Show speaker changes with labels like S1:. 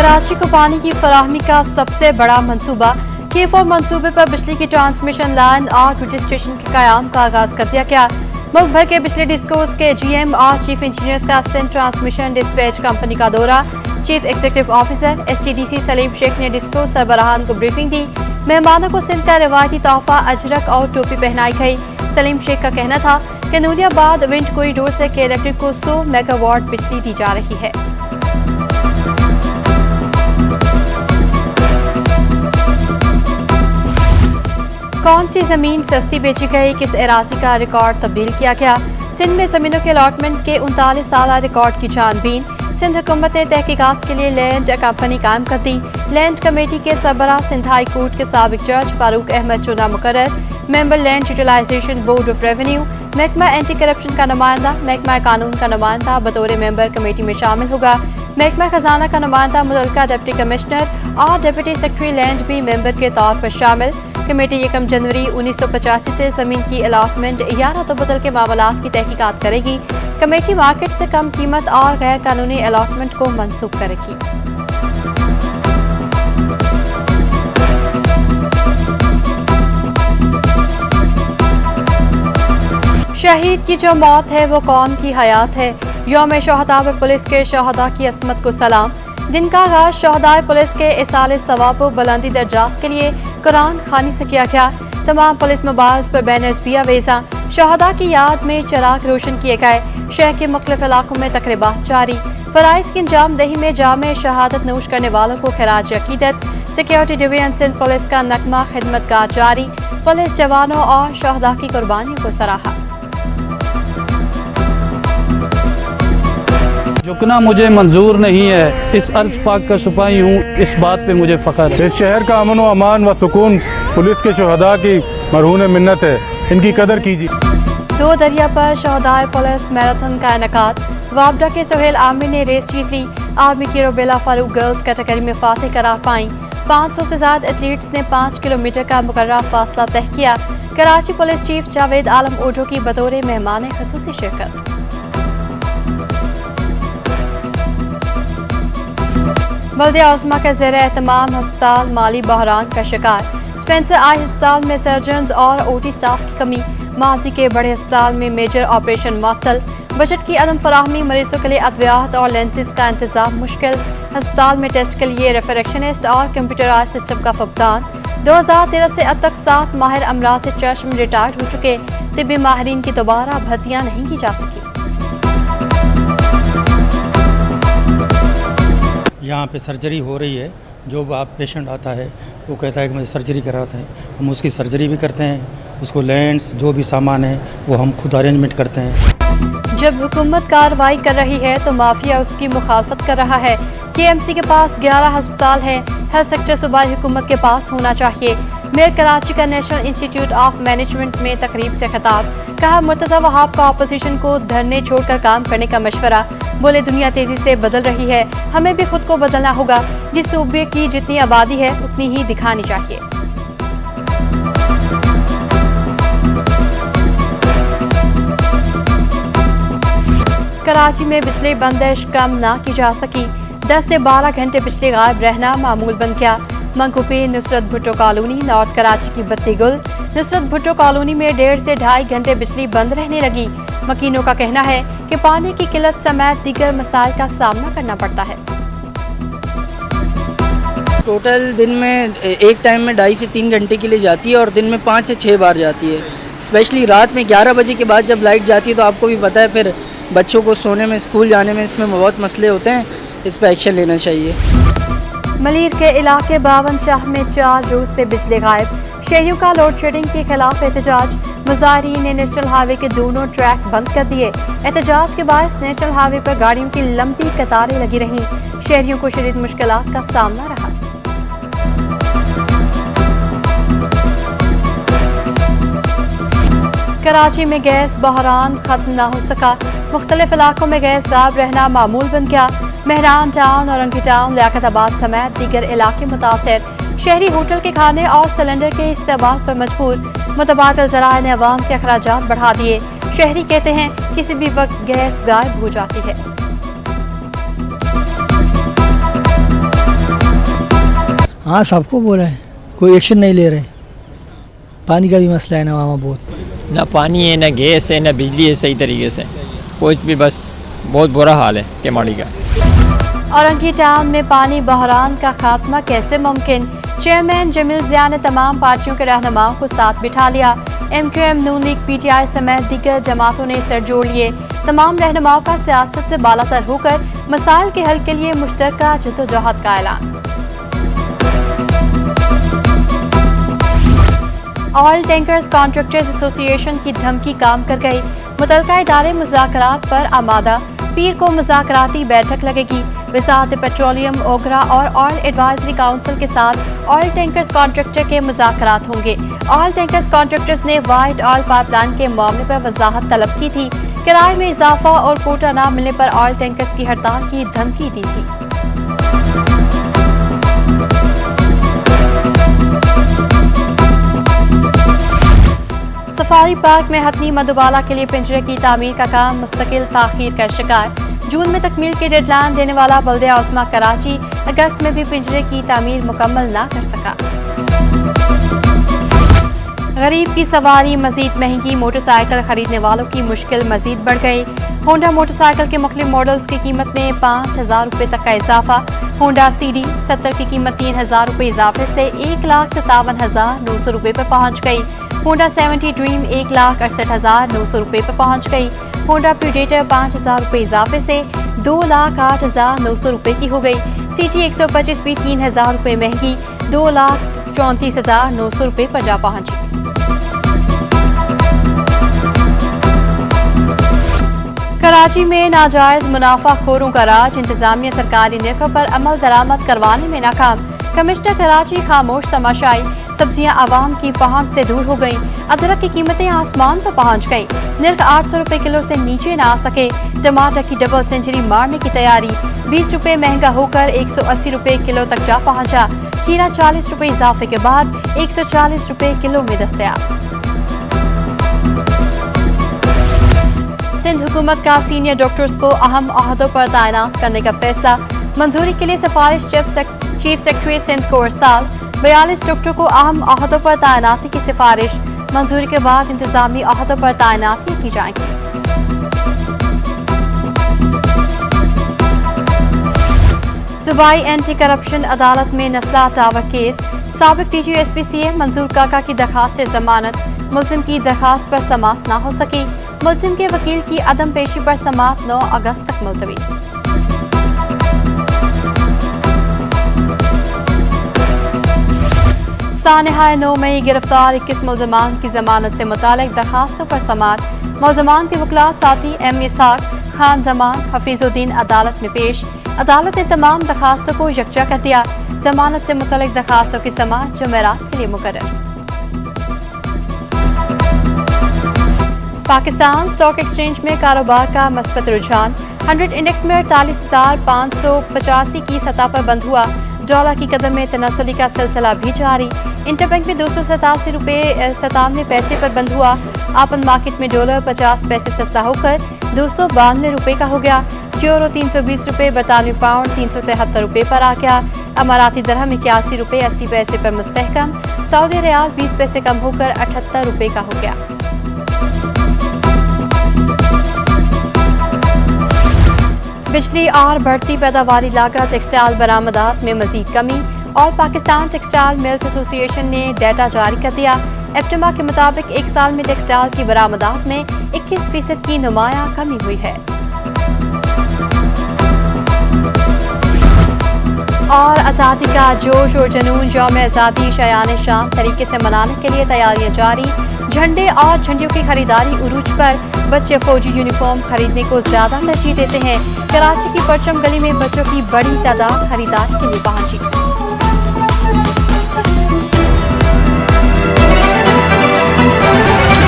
S1: कराची को पानी की फराहमी का सबसे बड़ा मंसूबा K4 मंसूबे पर बिजली की ट्रांसमिशन लाइन और यूटिलिटी स्टेशन के कयाम का आगाज कर दिया गया। मुल्क भर के बिजली डिस्कोस के GM और चीफ इंजीनियर्स का सिंध ट्रांसमिशन डिस्पैच कंपनी का दौरा। Chief executive officer STDC Salim Sheikh ने डिस्को सरबराहान को ब्रीफिंग दी। मेहमानों को सिंध का रिवायती तोहफा अजरक और टोपी पहनाई गई। सलीम शेख का कहना था कि नूरियाबाद विंड कॉरिडोर से के इलेक्ट्रिक को 100 मेगावाट बिजली दी जा रही है। कौन सी जमीन सस्ती बेची गई, किस एराजी का रिकॉर्ड तब्दील किया गया। सिंध में जमीनों के अलॉटमेंट के 39 साल रिकॉर्ड की छानबीन। सिंध हुकूमत ने तहकीकात के लिए लैंड कंपनी कायम कर दी। लैंड कमेटी के सरबराह सिंध हाई कोर्ट के साबिक जज फारूक अहमद चुना मुकर्रर। Member land utilization board of revenue. महकमा एंटी करप्शन का नुमाइंदा महकमा कानून का नुमाइंदा बतौर मेंबर कमेटी में शामिल होगा। महकमा खजाना का नुमाइंदा मुतल्लिका डिप्टी कमिश्नर और डिप्टी सेक्रेटरी लैंड भी मेंबर के तौर पर शामिल। कमेटी 1 जनवरी 1985 से जमीन की अलाटमेंट या रद्द-ओ-बदल के मामलात की तहकीकात करेगी। कमेटी मार्केट से कम कीमत और गैर कानूनी अलाटमेंट को मनसूख करेगी। शहीद की जो मौत है वो कौम की हयात है। यौम शहदा पर पुलिस के शहदा की असमत को सलाम। दिन का आगाज शहदाए पुलिस के इसाले सवाब व बुलंदी दर्जात के लिए कुरान खानी से किया गया। तमाम पुलिस मोबाइल्स पर बैनर्स भी आवेजा। शहदा की याद में चराग रोशन किए गए। शहर के मुख्तलिफ इलाकों में तकरीबात जारी। फराइज की अंजाम दही में जामे शहादत नोश करने वालों को खिराज अकीदत। सिक्योरिटी डिवीजन सिंध पुलिस का नगमा खिदमतगार जारी। पुलिस जवानों और शहदा की कुर्बानियों को सराहा।
S2: झुकना मुझे मंजूर नहीं है, इस अर्ज पाक का सिपाही हूँ, इस बात पे मुझे फ़ख्र है।
S3: इस शहर का अमन व अमान व सुकून पुलिस के शहदा की मरहून मिन्नत है, इनकी कदर कीजिए।
S1: 2 दरिया पर शहदाए पुलिस मैराथन का इनेकाद। वापडा के सुहेल आमिर ने रेस जीत ली। आर्मी की रुबेला फारूक गर्ल्स कैटेगरी में फातेह करार पाई। 500 से ज्यादा एथलीट्स ने 5 किलोमीटर का मुकर्रर फासला तय किया। कराची पुलिस चीफ जावेद आलम ओढो की बतौर मेहमान खसूसी शिरकत। बल्दिया उस्मा के ज़ेर एहतमाम हस्पताल माली बहरान का शिकार। स्पेंसर आई हस्पताल में सर्जन और OT स्टाफ की कमी। माजी के बड़े अस्पताल में मेजर ऑपरेशन मुअत्तल। बजट की अदम फराहमी, मरीजों के लिए अद्वियात और लेंसेज का इंतजाम मुश्किल। अस्पताल में टेस्ट के लिए रेफरेक्शनिस्ट और कंप्यूटराइज सिस्टम का फुकदान। 2013 से अब तक 7 माहिर अमराज से चश्म रिटायर्ड हो चुके। तिब्बी माहिरीन की दोबारा भर्तियां नहीं की जा सकी।
S4: यहाँ पे सर्जरी हो रही है। जो आप पेशेंट आता है वो कहता है कि मुझे सर्जरी कराते हैं, हम उसकी सर्जरी भी करते हैं। उसको लेंस जो भी सामान है वो हम खुद अरेंजमेंट करते हैं।
S1: जब हुकूमत कार्रवाई कर रही है तो माफिया उसकी मुखालफत कर रहा है। KMC के पास 11 हस्पताल हैं। हेल्थ सेक्टर सूबाई हुकूमत के पास होना चाहिए। मेयर कराची का नेशनल इंस्टीट्यूट ऑफ मैनेजमेंट में तकरीब से खिताब। कहा मुर्तज़ा वहाब का अपोजिशन को धरने छोड़कर काम करने का मशवरा। बोले दुनिया तेजी से बदल रही है, हमें भी खुद को बदलना होगा। जिस सूबे की जितनी आबादी है उतनी ही दिखानी चाहिए। कराची में बिजली बंदिश कम ना की जा सकी। 10 से 12 घंटे बिजली गायब रहना मामूल बन गया। मंगूपी नुसरत भुट्टो कॉलोनी नॉर्थ कराची की बत्ती गुल। नुसरत भुट्टो कॉलोनी में 1.5 से 2.5 घंटे बिजली बंद रहने लगी। मकीनों का कहना है कि पानी की किल्लत समेत दीगर मसाइल का सामना करना पड़ता है।
S5: टोटल दिन में एक टाइम में 2.5 से 3 घंटे के लिए जाती है और दिन में 5 से 6 बार जाती है। स्पेशली रात में 11 बजे के बाद जब लाइट जाती है तो आपको भी पता है फिर बच्चों को सोने में, स्कूल जाने में इसमें बहुत मसले होते हैं। इस पर एक्शन लेना चाहिए।
S1: मलीर के इलाके 52 शाह में 4 रोज से बिजली गायब। शहरियों का लोड शेडिंग के खिलाफ एहतजाज। मुजाहिरीन ने नेशनल हाईवे के दोनों ट्रैक बंद कर दिए। एहतजाज के बायस नेशनल हाईवे पर गाड़ियों की लंबी कतारें लगी रहीं। शहरियों को शदीद मुश्किलात का सामना रहा। कराची में गैस बहरान खत्म न हो सका। मुख्तलिफ इलाकों में गैस गायब रहना मामूल बन गया। मेहरान टाउन, औरंगी टाउन, लियाकताबाद समेत दीगर इलाके मुतासर। शहरी होटल के खाने और सिलेंडर के इस्तेमाल पर मजबूर। मुतबादिल ज़राए ने अवाम के अखराजात बढ़ा दिए। शहरी कहते हैं किसी भी वक्त गैस गायब हो जाती है।
S6: हाँ सबको बोला है, कोई एक्शन नहीं ले रहे। पानी का भी मसला है ना वहाँ बहुत,
S7: ना पानी है, ना गैस है, ना बिजली है सही तरीके से, कुछ भी, बस बहुत बुरा हाल है केमाड़ी का।
S1: औरंगी टाउन में पानी बहरान का खात्मा कैसे मुमकिन? चेयरमैन जमील ज़िया ने तमाम पार्टियों के रहनुमाओं को साथ बिठा लिया। MQM, नून लीग, PTI समेत दीगर जमातों ने सर जोड़ लिए। तमाम रहनुमाओं का सियासत से बालातर होकर मसाइल के हल के लिए मुश्तरका जद्दोजहद का ऐलान। ऑयल टैंकर्स कॉन्ट्रैक्टर्स एसोसिएशन की धमकी काम कर गई। मुतलका इदारे मुज़ाकरात पर आमादा। पीर को मुज़ाकराती बैठक लगेगी। वज़ारत पेट्रोलियम, ओगरा और ऑयल एडवाइजरी काउंसिल के साथ ऑयल टैंकर्स कॉन्ट्रैक्टर के मुज़ाकरात होंगे। ऑयल टैंकर्स कॉन्ट्रैक्टर्स ने वाइट ऑयल पाइपलाइन के मामले पर वजाहत तलब की थी। किराए में इजाफा और कोटा न मिलने पर ऑयल टैंकर्स की हड़ताल की धमकी दी थी। सफारी पार्क में हथनी मधुबाला के लिए पिंजरे की तामीर का काम मुस्तकिल ताखीर का शिकार। जून में तकमील की डेडलाइन देने वाला बल्दिया उस्मा कराची अगस्त में भी पिंजरे की तामीर मुकम्मल ना कर सका। गरीब की सवारी मजीद महंगी। मोटरसाइकिल खरीदने वालों की मुश्किल मजीद बढ़ गई। होंडा मोटरसाइकिल के मुख्तलिफ मॉडल्स की कीमत में 5,000 रुपये तक का इजाफा। होंडा CD 70 की कीमत 3,000 रुपये इजाफे से 1,57,900 रुपये पर पहुँच गई। होंडा 70 ड्रीम 1,68,900 रुपये पर पहुँच गई। होंडा प्रीडेटर 5,000 रुपये इजाफे से 2,08,900 रुपये की हो गई। CG 125 भी 3,000 रुपये महंगी 2,34,900 रुपये पर जा पहुँची। कराची में नाजायज मुनाफाखोरों का राज। इंतजामिया सरकारी निरखों पर अमल दरामद करवाने में नाकाम। कमिश्नर कराची खामोश तमाशाई। सब्जियां आवाम की पहुंच से दूर हो गईं। अदरक की कीमतें आसमान पर पहुंच गईं। निर्ख 800 रुपये किलो से नीचे ना आ सके। टमाटर की डबल सेंचुरी मारने की तैयारी। 20 रुपये महंगा होकर 180 रुपये किलो तक जा पहुंचा। खीरा 40 रुपये इजाफे के बाद 140 रुपये किलो में दस्तयाब। सिंध हुकूमत का सीनियर डॉक्टर्स को अहम ओहदों पर तैनात करने का फैसला। मंजूरी के लिए सिफारिश चीफ सेक्रेटरी सिंध को अरसाल। 42 डॉक्टरों को अहम ओहदों पर तैनाती की सिफारिश। मंजूरी के बाद इंतजामी ओहदों पर तैनाती की जाएगी। सूबाई एंटी करप्शन अदालत में नस्ला टावर केस। साबिक DG SP CM मंजूर काका की दरखास्त जमानत। मुलजिम की दरखास्त पर समाअत न हो सकी। मुलजिम के वकील की अदम पेशी पर समाअत 9 अगस्त तक मुलतवी। सानहा 9 मई गिरफ्तार 21 मुलजमान की जमानत से मुतालिक दरखास्तों पर समाअत। मुलजमान के वकला साथी M इसहाक, खान जमान, हफीजुद्दीन अदालत में पेश। अदालत ने तमाम दरखास्तों को यकजा कर दिया। जमानत से मुतालिक दरखास्तों की समाअत जुमेरात के लिए मुकर्रर। पाकिस्तान स्टॉक एक्सचेंज में कारोबार का मस्बत रुझान। 100 इंडेक्स में 48,585 की सतह पर बंद हुआ। डॉलर की कदर में तनासुली का सिलसिला भी जारी। इंटरबैंक में 287 रुपये 97 पैसे पर बंद हुआ। ओपन मार्केट में डॉलर 50 पैसे सस्ता होकर 292 रुपये का हो गया। यूरो 320 रुपये, बरतानवी पाउंड 373 रुपये पर आ गया। अमाराती दरहम 81 रुपये 80 पैसे पर मुस्तहकम। सऊदी रियाल 20 पैसे कम होकर 78 रुपये का हो गया। बिजली और बढ़ती पैदावारी लागत। टेक्सटाइल बरामदात में मजीद कमी। और पाकिस्तान टेक्सटाइल मिल्स एसोसिएशन ने डाटा जारी कर दिया। एप्टमा के मुताबिक एक साल में टेक्सटाइल की बरामदात में 21% की नुमाया कमी हुई है। और आज़ादी का जोश और जुनून। यौम आज़ादी शायान शान तरीके से मनाने के लिए तैयारियां जारी। झंडे और झंडियों की खरीदारी उरूज पर। बच्चे फौजी यूनिफॉर्म खरीदने को ज्यादा तरजीह देते हैं। कराची की परचम गली में बच्चों की बड़ी तादाद खरीदारी के लिए पहुंची।